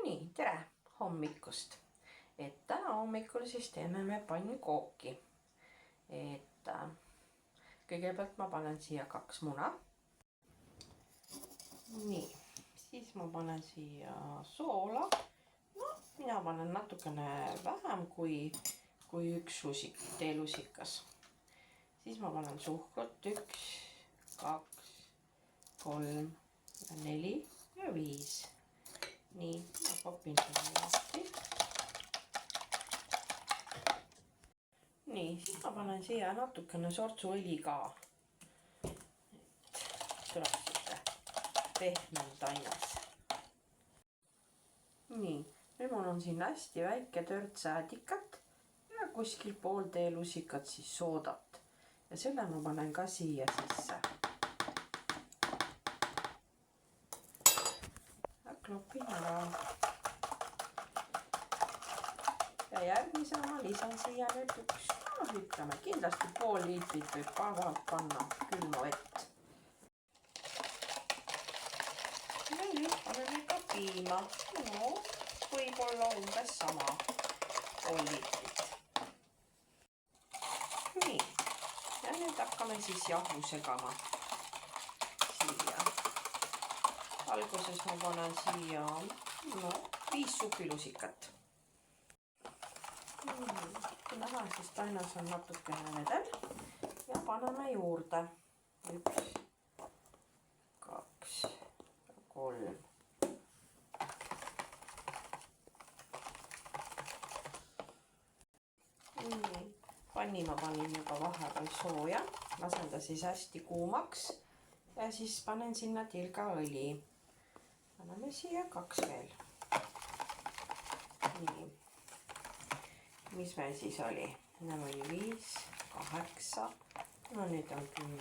Nii, tere hommikust. Täna hommikul siis teeme me pannkooki. Kõigepealt ma panen siia 2 muna. Nii, siis ma panen siia soola. No, mina panen natukene vähem kui 1 teelusikas. Siis ma panen suhkrut 1, 2, 3, 4 ja 5. Nii, ma popin selle lahti. Nii, siis ma panen siia natukene sortsuõli ka. Tuleb siuke pehmelt aines. Nii, nüüd mul on siin hästi väike törts säädikat ja kuskil pool teelusikat siis soodat. Ja selle ma panen ka siia sisse. Klopin ära. Ja järgmisena ma lisan siia nüüd ütleme, kindlasti pool liitrit võib panna külma vett. Ja nüüd paneme ka piima. No, võib-olla umbes sama pool liitrit. Nii, ja nüüd hakkame siis jahu segama siia. Alguses ma panen siia 5 supilusikat. Näha, siis tainas on natukene vedel ja paneme juurde 1, 2, 3. Panni ma panin juba vahepeal sooja, lasen ta siis hästi kuumaks ja siis panen sinna tilgaõli. Paneme siia 2 veel. Nii. Mis meil siis oli? Ennem oli 5, 8. No nüüd on 10.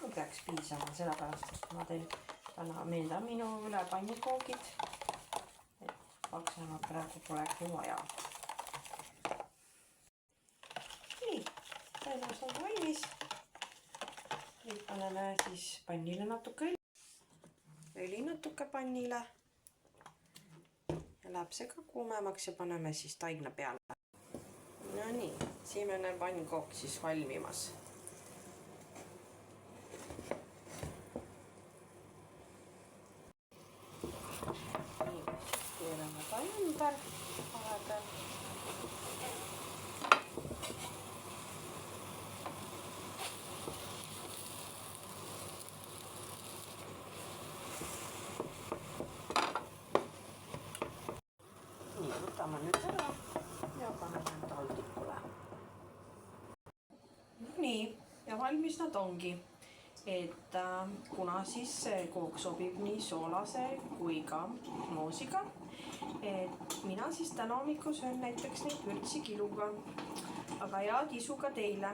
No peaks piisama, sellepärast, et ma teen täna meelda minu üle pannikoogid. Paksemad praegu polegi vaja. Nii, tainas on valmis. Nüüd paneme siis pannile natuke õli natuke pannile. Ja läheb see ka kuumemaks ja paneme siis taigna peale. No nii, esimene pannkook siis valmimas. Nii, keerame ta ümber vahepeal. Võtame nüüd ära ja paneme taldikule. Nii, ja valmis nad ongi. Kuna siis see kook sobib nii soolase kui ka moosiga, mina siis täna hommikul söön näiteks neid vürtsi kiluga, aga head isu ka teile.